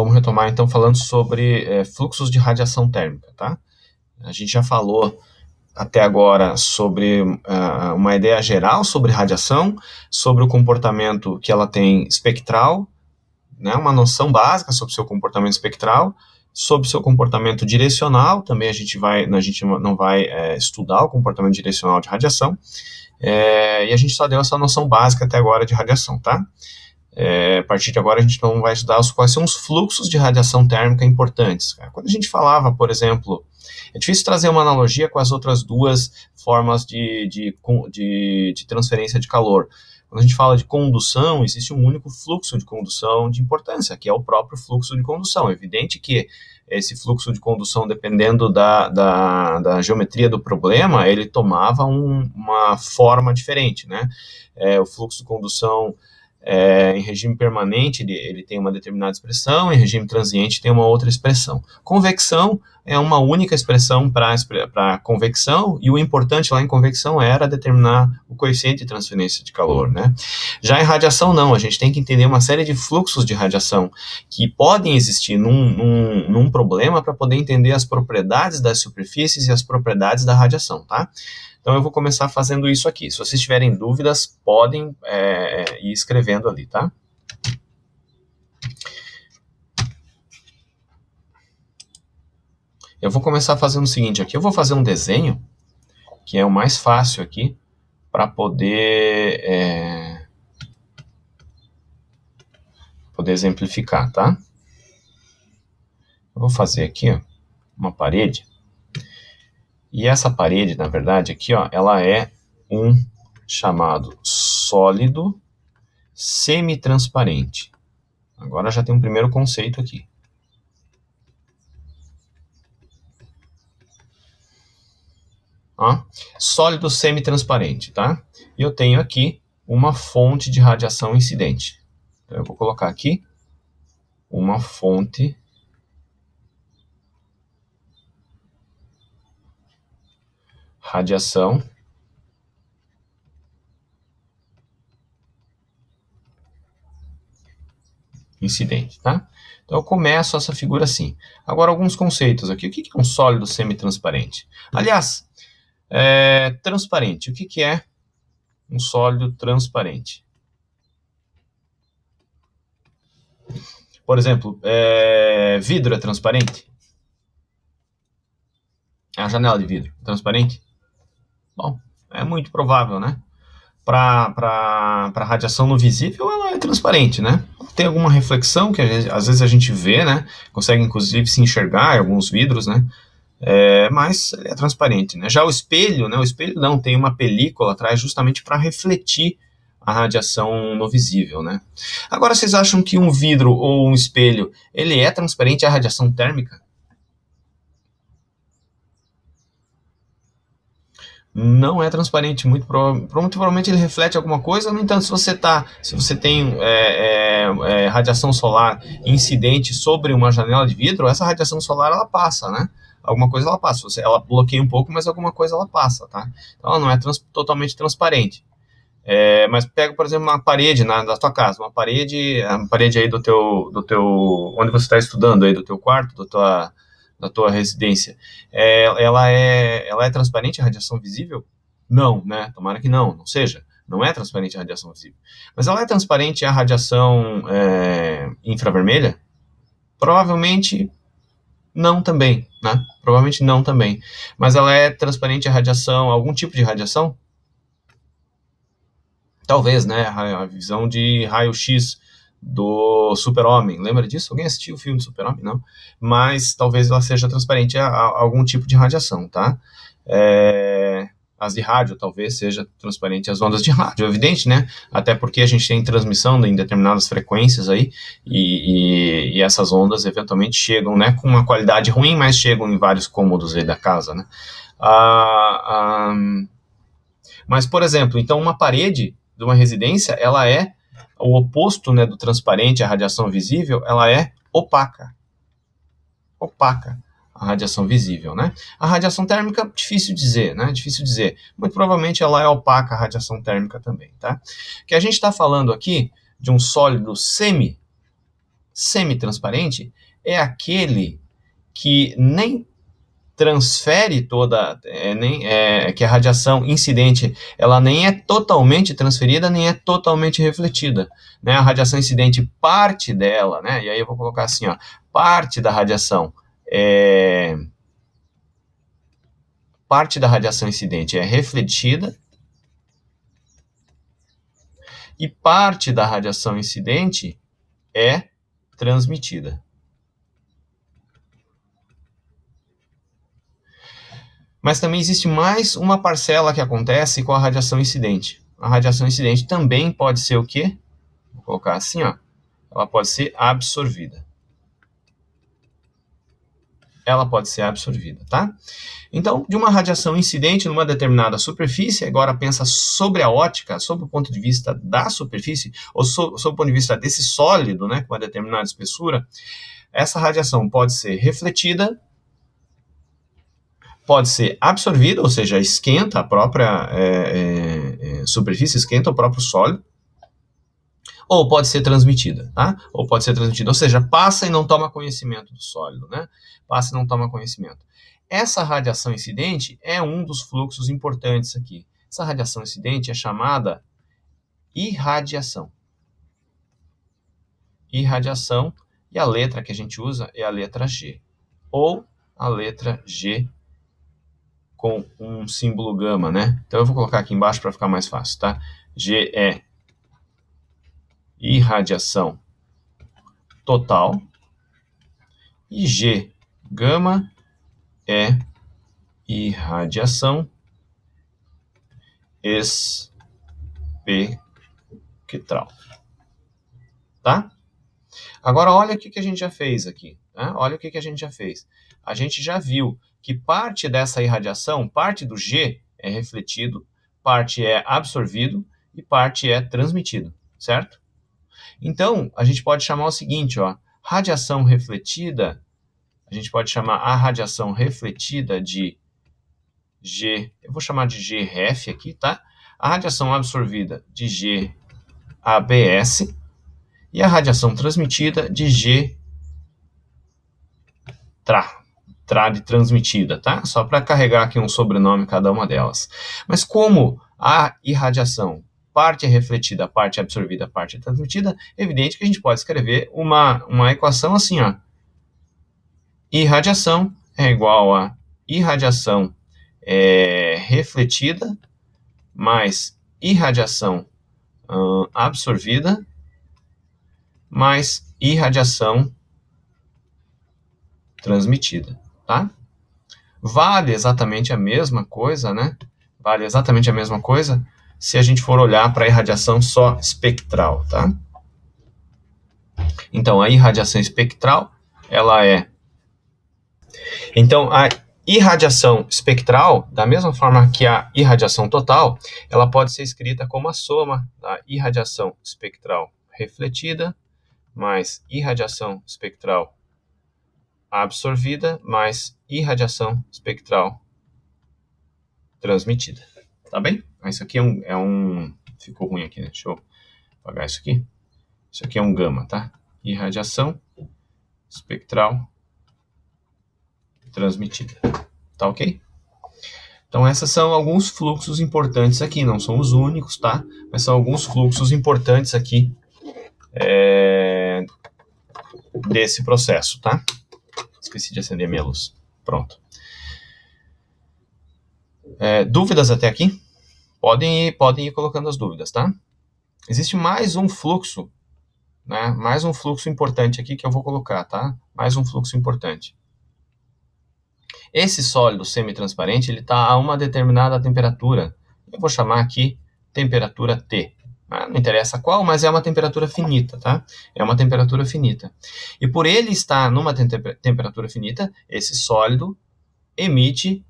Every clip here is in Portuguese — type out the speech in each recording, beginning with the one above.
Vamos retomar então falando sobre fluxos de radiação térmica, tá? A gente já falou até agora sobre uma ideia geral sobre radiação, sobre o comportamento que ela tem espectral, né? Uma noção básica sobre o seu comportamento espectral, sobre o seu comportamento direcional, também a gente não vai estudar o comportamento direcional de radiação, e a gente só deu essa noção básica até agora de radiação, tá? A partir de agora a gente não vai estudar quais são os fluxos de radiação térmica importantes. Quando a gente falava, por exemplo, é difícil trazer uma analogia com as outras duas formas de transferência de calor. Quando a gente fala de condução, existe um único fluxo de condução de importância, que é o próprio fluxo de condução. É evidente que esse fluxo de condução, dependendo da geometria do problema, ele tomava uma forma diferente, né? O fluxo de condução em regime permanente ele tem uma determinada expressão, em regime transiente tem uma outra expressão. Convecção é uma única expressão para convecção, e o importante lá em convecção era determinar o coeficiente de transferência de calor, né? Já em radiação não, a gente tem que entender uma série de fluxos de radiação que podem existir num problema para poder entender as propriedades das superfícies e as propriedades da radiação, tá? Então eu vou começar fazendo isso aqui. Se vocês tiverem dúvidas, podem ir escrevendo ali, tá? Eu vou começar fazendo o seguinte aqui. Eu vou fazer um desenho, que é o mais fácil aqui, para poder exemplificar, tá? Eu vou fazer aqui, ó, uma parede. E essa parede, na verdade, aqui, ó, ela é um chamado sólido semitransparente. Agora já tem um primeiro conceito aqui. Ó, sólido semitransparente, tá? E eu tenho aqui uma fonte de radiação incidente. Então eu vou colocar aqui uma fonte radiação incidente, tá? Então eu começo essa figura assim. Agora alguns conceitos aqui. O que é um sólido semitransparente? Aliás, transparente. O que é um sólido transparente? Por exemplo, vidro é transparente? A janela de vidro é transparente? Bom, é muito provável, né? Para radiação no visível, ela é transparente, né? Tem alguma reflexão que às vezes a gente vê, né? Consegue inclusive se enxergar em alguns vidros, né? Mas ele é transparente, né? Já o espelho, né? O espelho não, tem uma película atrás justamente para refletir a radiação no visível, né? Agora, vocês acham que um vidro ou um espelho, ele é transparente à radiação térmica? Não é transparente, muito provavelmente ele reflete alguma coisa. No entanto, se você tem radiação solar incidente sobre uma janela de vidro, essa radiação solar ela passa, né? Alguma coisa ela passa. Ela bloqueia um pouco, mas alguma coisa ela passa, tá? Então ela não é totalmente transparente. Mas pega, por exemplo, uma parede da tua casa, a parede aí do teu onde você está estudando aí, do teu quarto, da tua residência, ela é transparente à radiação visível? Não, né? Tomara que não seja. Não é transparente à radiação visível. Mas ela é transparente à radiação infravermelha? Provavelmente não também, né? Provavelmente não também. Mas ela é transparente à radiação, algum tipo de radiação? Talvez, né? A visão de raio-x do Super-Homem. Lembra disso? Alguém assistiu o filme do Super-Homem? Não. Mas talvez ela seja transparente a algum tipo de radiação, tá? As de rádio talvez seja transparente às ondas de rádio, é evidente, né? Até porque a gente tem transmissão em determinadas frequências aí, e essas ondas eventualmente chegam, né, com uma qualidade ruim, mas chegam em vários cômodos aí da casa, né? Mas, por exemplo, então uma parede de uma residência, ela é o oposto, né, do transparente, a radiação visível, ela é opaca. Opaca a radiação visível, né? A radiação térmica, difícil dizer, né? Difícil dizer. Muito provavelmente ela é opaca, a radiação térmica também, tá? Que a gente está falando aqui de um sólido semitransparente é aquele que nem transfere toda, que a radiação incidente, ela nem é totalmente transferida, nem é totalmente refletida, né? A radiação incidente, parte dela, né? E aí eu vou colocar assim, ó, parte da radiação incidente é refletida e parte da radiação incidente é transmitida. Mas também existe mais uma parcela que acontece com a radiação incidente. A radiação incidente também pode ser o quê? Vou colocar assim, ó. Ela pode ser absorvida. Ela pode ser absorvida, tá? Então, de uma radiação incidente numa determinada superfície, agora pensa sobre a ótica, sob o ponto de vista da superfície, ou sob o ponto de vista desse sólido, né, com uma determinada espessura, essa radiação pode ser refletida, pode ser absorvida, ou seja, esquenta a própria superfície, esquenta o próprio sólido, ou pode ser transmitida, tá? Ou pode ser transmitida, ou seja, passa e não toma conhecimento do sólido, né? Passa e não toma conhecimento. Essa radiação incidente é um dos fluxos importantes aqui. Essa radiação incidente é chamada irradiação. Irradiação, e a letra que a gente usa é a letra G, ou a letra G com um símbolo gama, né? Então eu vou colocar aqui embaixo para ficar mais fácil, tá? G é irradiação total e G gama é irradiação espectral, tá? Agora olha o que a gente já fez aqui, né? Olha o que a gente já fez. A gente já viu que parte dessa irradiação, parte do G é refletido, parte é absorvido e parte é transmitido, certo? Então, a gente pode chamar o seguinte, ó, radiação refletida, a gente pode chamar a radiação refletida de G, eu vou chamar de Gref aqui, tá? A radiação absorvida de GABS e a radiação transmitida de Tra de transmitida, tá? Só para carregar aqui um sobrenome cada uma delas. Mas como a irradiação, parte é refletida, parte é absorvida, parte é transmitida, é evidente que a gente pode escrever uma equação assim, ó. Irradiação é igual a irradiação refletida mais irradiação absorvida mais irradiação transmitida, tá? Vale exatamente a mesma coisa, né? Vale exatamente a mesma coisa se a gente for olhar para a irradiação só espectral, tá? Então, a irradiação espectral, ela é... Então, a irradiação espectral, da mesma forma que a irradiação total, ela pode ser escrita como a soma da irradiação espectral refletida mais irradiação espectral absorvida mais irradiação espectral transmitida. Tá bem? Isso aqui ficou ruim aqui, né? Deixa eu apagar isso aqui. Isso aqui é um gama, tá? Irradiação espectral transmitida. Tá ok? Então, esses são alguns fluxos importantes aqui. Não são os únicos, tá? Mas são alguns fluxos importantes aqui desse processo, tá? Esqueci de acender minha luz. Pronto. Dúvidas até aqui? Podem ir colocando as dúvidas, tá? Existe mais um fluxo, né? Mais um fluxo importante aqui que eu vou colocar, tá? Mais um fluxo importante. Esse sólido semitransparente, ele está a uma determinada temperatura. Eu vou chamar aqui temperatura T. Não interessa qual, mas é uma temperatura finita, tá? É uma temperatura finita. E por ele estar numa temperatura finita, esse sólido emite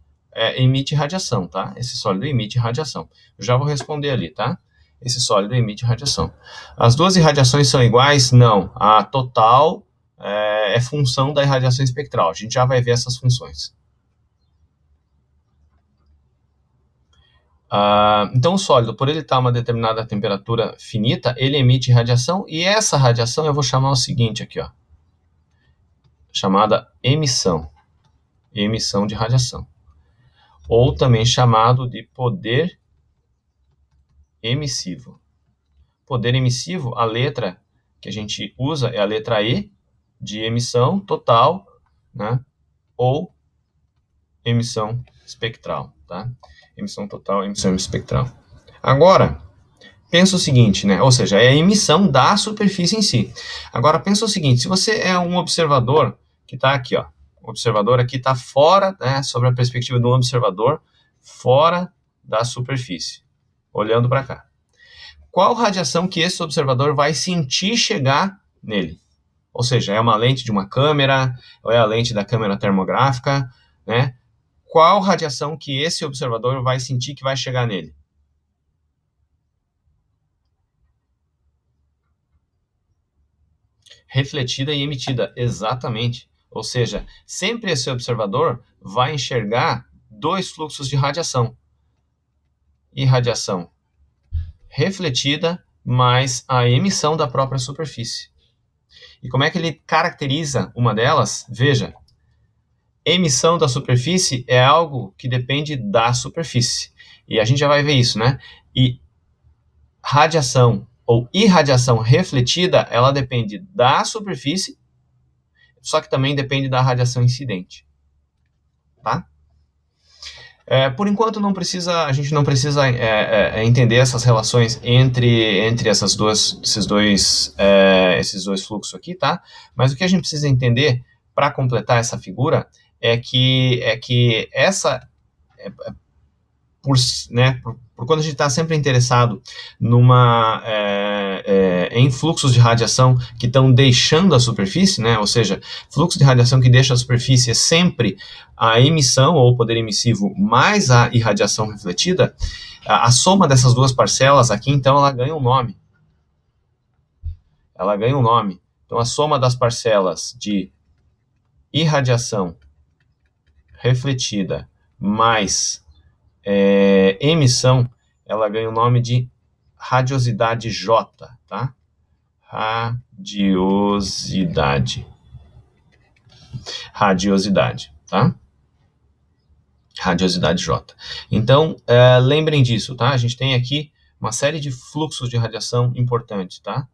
radiação, tá? Esse sólido emite radiação. Eu já vou responder ali, tá? Esse sólido emite radiação. As duas irradiações são iguais? Não. A total é função da irradiação espectral. A gente já vai ver essas funções. Então, o sólido, por ele estar a uma determinada temperatura finita, ele emite radiação, e essa radiação eu vou chamar o seguinte aqui, ó, chamada emissão de radiação, ou também chamado de poder emissivo. Poder emissivo, a letra que a gente usa é a letra E, de emissão total, né, ou emissão espectral, tá? Emissão total, emissão espectral. Agora, pensa o seguinte, né? Ou seja, é a emissão da superfície em si. Agora, pensa o seguinte, se você é um observador que está aqui, ó, o observador aqui está fora, né, sobre a perspectiva de um observador, fora da superfície, olhando para cá. Qual radiação que esse observador vai sentir chegar nele? Ou seja, é uma lente de uma câmera, ou é a lente da câmera termográfica, né? Qual radiação que esse observador vai sentir que vai chegar nele? Refletida e emitida, exatamente. Ou seja, sempre esse observador vai enxergar dois fluxos de radiação. Irradiação refletida mais a emissão da própria superfície. E como é que ele caracteriza uma delas? Veja, emissão da superfície é algo que depende da superfície. E a gente já vai ver isso, né? E radiação ou irradiação refletida, ela depende da superfície, só que também depende da radiação incidente, tá? Por enquanto a gente não precisa entender essas relações entre esses dois fluxos aqui, tá? Mas o que a gente precisa entender para completar essa figura é que essa por quando a gente está sempre interessado em fluxos de radiação que estão deixando a superfície, né? Ou seja, fluxo de radiação que deixa a superfície é sempre a emissão ou o poder emissivo mais a irradiação refletida. A soma dessas duas parcelas aqui, então, ela ganha um nome. Então, a soma das parcelas de irradiação refletida mais emissão, ela ganha o nome de radiosidade J, tá? Radiosidade, tá? Radiosidade J. Então, lembrem disso, tá? A gente tem aqui uma série de fluxos de radiação importantes, tá?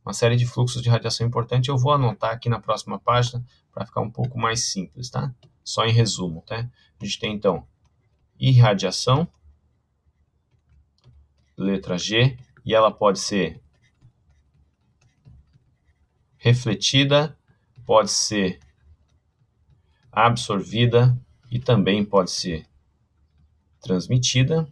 Uma série de fluxos de radiação importante. Eu vou anotar aqui na próxima página para ficar um pouco mais simples, tá? Só em resumo, tá? A gente tem, então, irradiação, letra G, e ela pode ser refletida, pode ser absorvida e também pode ser transmitida.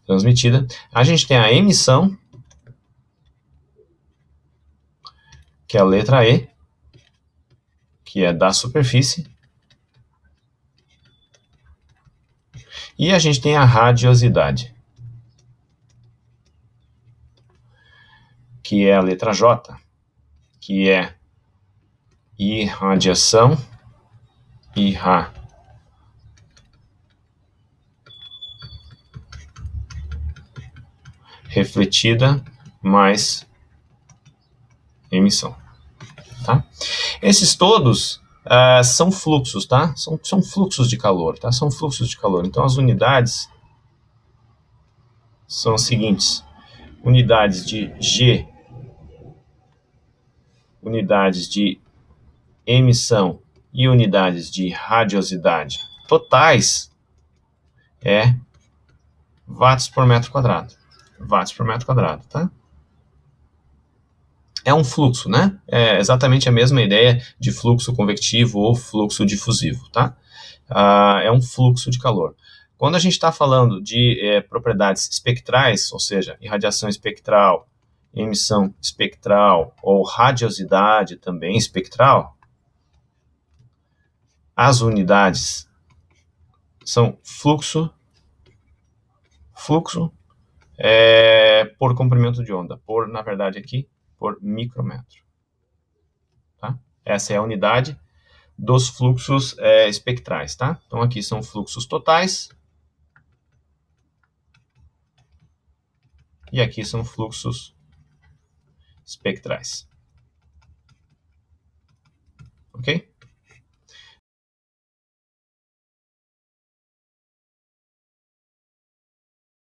Transmitida. A gente tem a emissão, que é a letra E, que é da superfície. E a gente tem a radiosidade, que é a letra J, que é irradiação, refletida mais emissão, tá? Esses todos são fluxos, tá? São fluxos de calor, tá? São fluxos de calor. Então, as unidades são as seguintes: unidades de G, unidades de emissão e unidades de radiosidade totais é watts por metro quadrado. Watts por metro quadrado, tá? É um fluxo, né? É exatamente a mesma ideia de fluxo convectivo ou fluxo difusivo, tá? É um fluxo de calor. Quando a gente está falando de propriedades espectrais, ou seja, irradiação espectral, emissão espectral ou radiosidade também espectral, as unidades são fluxo por comprimento de onda, na verdade aqui, por micrômetro. Tá? Essa é a unidade dos fluxos espectrais, tá? Então aqui são fluxos totais e aqui são fluxos espectrais. Ok?